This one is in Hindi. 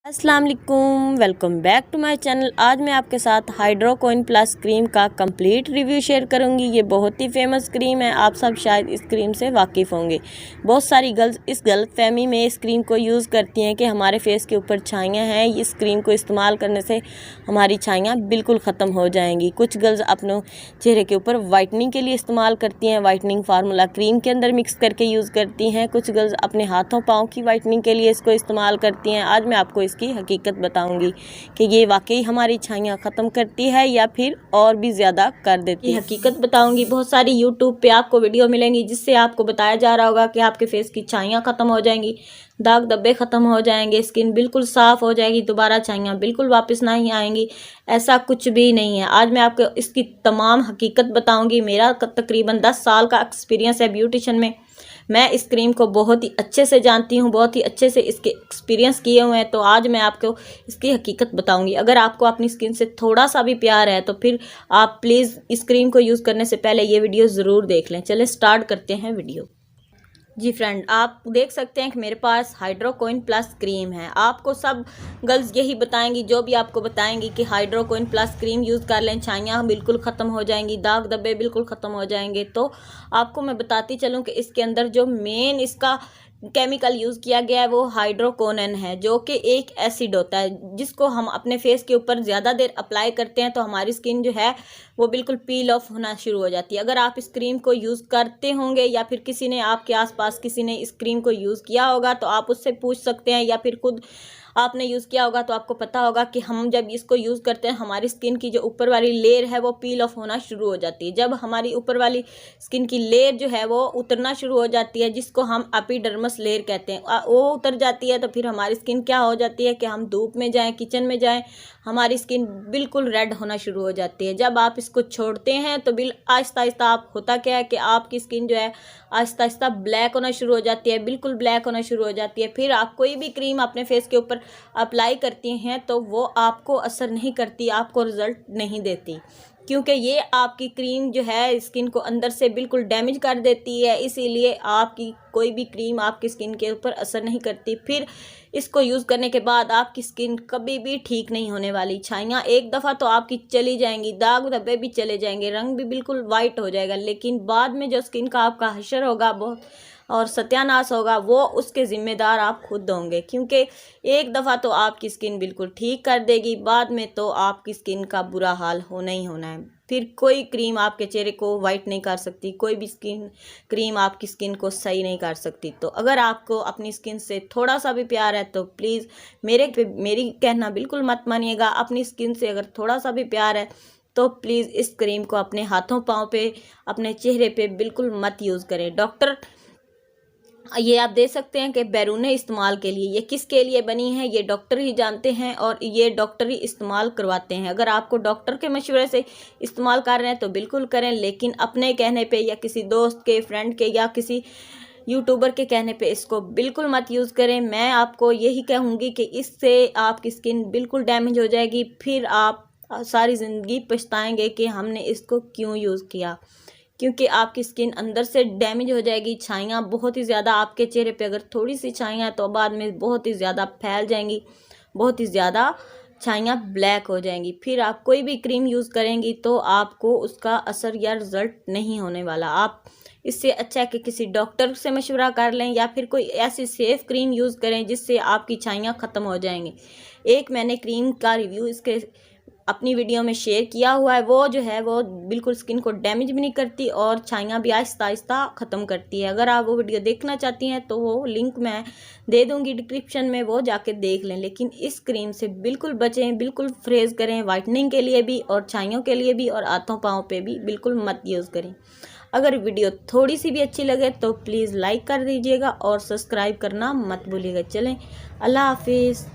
अस्सलाम वालेकुम, welcome back to my channel. आज मैं आपके साथ हाइड्रोकोइन प्लस क्रीम का कंप्लीट रिव्यू शेयर करूंगी। ये बहुत ही फेमस क्रीम है, आप सब शायद इस क्रीम से वाकिफ़ होंगे। बहुत सारी गर्ल्स इस गलतफहमी में इस क्रीम को यूज़ करती हैं कि हमारे फेस के ऊपर छाइयाँ हैं, इस क्रीम को इस्तेमाल करने से हमारी छाइयाँ बिल्कुल ख़त्म हो जाएंगी। कुछ गर्ल्स अपने चेहरे के ऊपर वाइटनिंग के लिए इस्तेमाल करती हैं, वाइटनिंग फार्मूला क्रीम के अंदर मिक्स करके यूज़ करती हैं। कुछ गर्ल्स अपने हाथों पाँव की वाइटनिंग के लिए इसको इस्तेमाल करती हैं। आज मैं आपको की हकीकत बताऊंगी कि ये वाकई हमारी छाइयाँ ख़त्म करती है या फिर और भी ज़्यादा कर देती है। हकीकत बताऊंगी। बहुत सारी यूट्यूब पे आपको वीडियो मिलेंगी जिससे आपको बताया जा रहा होगा कि आपके फेस की छाइयाँ ख़त्म हो जाएंगी, दाग धब्बे ख़त्म हो जाएंगे, स्किन बिल्कुल साफ़ हो जाएगी, दोबारा छाइयाँ बिल्कुल वापस नहीं आएंगी। ऐसा कुछ भी नहीं है। आज मैं आपको इसकी तमाम हकीकत बताऊंगी। मेरा तकरीबन 10 साल का एक्सपीरियंस है ब्यूटिशन में। मैं इस क्रीम को बहुत ही अच्छे से जानती हूँ, बहुत ही अच्छे से इसके एक्सपीरियंस किए हुए हैं। तो आज मैं आपको इसकी हकीकत बताऊंगी। अगर आपको अपनी स्किन से थोड़ा सा भी प्यार है तो फिर आप प्लीज़ इस क्रीम को यूज़ करने से पहले ये वीडियो ज़रूर देख लें। चलें स्टार्ट करते हैं वीडियो। जी फ्रेंड, आप देख सकते हैं कि मेरे पास हाइड्रोकोइन प्लस क्रीम है। आपको सब गर्ल्स यही बताएंगी, जो भी आपको बताएंगी कि हाइड्रोकोइन प्लस क्रीम यूज़ कर लें, छाइयाँ बिल्कुल ख़त्म हो जाएंगी, दाग धब्बे बिल्कुल ख़त्म हो जाएंगे। तो आपको मैं बताती चलूँ कि इसके अंदर जो मेन इसका केमिकल यूज़ किया गया है वो हाइड्रोकोनन है, जो कि एक एसिड होता है जिसको हम अपने फेस के ऊपर ज़्यादा देर अप्लाई करते हैं तो हमारी स्किन जो है वो बिल्कुल पील ऑफ होना शुरू हो जाती है। अगर आप इस क्रीम को यूज़ करते होंगे या फिर किसी ने आपके आसपास किसी ने इस क्रीम को यूज़ किया होगा तो आप उससे पूछ सकते हैं, या फिर खुद आपने यूज़ किया होगा तो आपको पता होगा कि हम जब इसको यूज़ करते हैं हमारी स्किन की जो ऊपर वाली लेयर है वो पील ऑफ होना शुरू हो जाती है। जब हमारी ऊपर वाली स्किन की लेयर जो है वो उतरना शुरू हो जाती है, जिसको हम एपिडर्मस लेयर कहते हैं, वो उतर जाती है तो फिर हमारी स्किन क्या हो जाती है कि हम धूप में जाएं, किचन में जाएं, हमारी स्किन बिल्कुल रेड होना शुरू हो जाती है। जब आप इसको छोड़ते हैं तो आहिस्ता आहिस्ता आप होता क्या है कि आपकी स्किन जो है आहिस्ता आहिस्ता ब्लैक होना शुरू हो जाती है, बिल्कुल ब्लैक होना शुरू हो जाती है। फिर आप कोई भी क्रीम अपने फेस के ऊपर अप्लाई करती हैं तो वो आपको असर नहीं करती, आपको रिज़ल्ट नहीं देती, क्योंकि ये आपकी क्रीम जो है स्किन को अंदर से बिल्कुल डैमेज कर देती है। इसीलिए आपकी कोई भी क्रीम आपकी स्किन के ऊपर असर नहीं करती। फिर इसको यूज़ करने के बाद आपकी स्किन कभी भी ठीक नहीं होने वाली। छाइयाँ एक दफ़ा तो आपकी चली जाएंगी, दाग धब्बे भी चले जाएंगे, रंग भी बिल्कुल वाइट हो जाएगा, लेकिन बाद में जो स्किन का आपका हशर होगा बहुत और सत्यानाश होगा वो उसके ज़िम्मेदार आप खुद होंगे, क्योंकि एक दफ़ा तो आपकी स्किन बिल्कुल ठीक कर देगी, बाद में तो आपकी स्किन का बुरा हाल होना ही होना है। फिर कोई क्रीम आपके चेहरे को वाइट नहीं कर सकती, कोई भी क्रीम आपकी स्किन को सही नहीं कर सकती। तो अगर आपको अपनी स्किन से थोड़ा सा भी प्यार है तो प्लीज़ मेरी कहना बिल्कुल मत मानिएगा। अपनी स्किन से अगर थोड़ा सा भी प्यार है तो प्लीज़ इस क्रीम को अपने हाथों पाँव पे, अपने चेहरे पे बिल्कुल मत यूज़ करें। डॉक्टर ये आप देख सकते हैं कि बैरूने इस्तेमाल के लिए, ये किसके लिए बनी है ये डॉक्टर ही जानते हैं और ये डॉक्टर ही इस्तेमाल करवाते हैं। अगर आपको डॉक्टर के मशवरे से इस्तेमाल कर रहे हैं तो बिल्कुल करें, लेकिन अपने कहने पे या किसी दोस्त के, फ्रेंड के या किसी यूट्यूबर के कहने पे इसको बिल्कुल मत यूज़ करें। मैं आपको यही कहूँगी कि इससे आपकी स्किन बिल्कुल डैमेज हो जाएगी, फिर आप सारी ज़िंदगी पछताएंगे कि हमने इसको क्यों यूज़ किया, क्योंकि आपकी स्किन अंदर से डैमेज हो जाएगी। छाइयाँ बहुत ही ज़्यादा आपके चेहरे पे अगर थोड़ी सी छाइयाँ तो बाद में बहुत ही ज़्यादा फैल जाएंगी, बहुत ही ज़्यादा छाइयाँ ब्लैक हो जाएंगी। फिर आप कोई भी क्रीम यूज़ करेंगी तो आपको उसका असर या रिज़ल्ट नहीं होने वाला। आप इससे अच्छा है कि किसी डॉक्टर से मशवरा कर लें या फिर कोई ऐसी सेफ़ क्रीम यूज़ करें जिससे आपकी छाइयाँ ख़त्म हो जाएंगी। एक मैंने क्रीम का रिव्यू इसके अपनी वीडियो में शेयर किया हुआ है, वो जो है वो बिल्कुल स्किन को डैमेज भी नहीं करती और छाइयाँ भी आहिस्ता आहिस्ता ख़त्म करती है। अगर आप वो वीडियो देखना चाहती हैं तो वो लिंक मैं दे दूँगी डिस्क्रिप्शन में, वो जाके देख लें। लेकिन इस क्रीम से बिल्कुल बचें, बिल्कुल फ्रेश करें, वाइटनिंग के लिए भी और छाइयों के लिए भी, और हाथों पाँव पे भी बिल्कुल मत यूज़ करें। अगर वीडियो थोड़ी सी भी अच्छी लगे तो प्लीज़ लाइक कर दीजिएगा और सब्सक्राइब करना मत भूलिएगा। चलें, अल्लाह हाफिज़।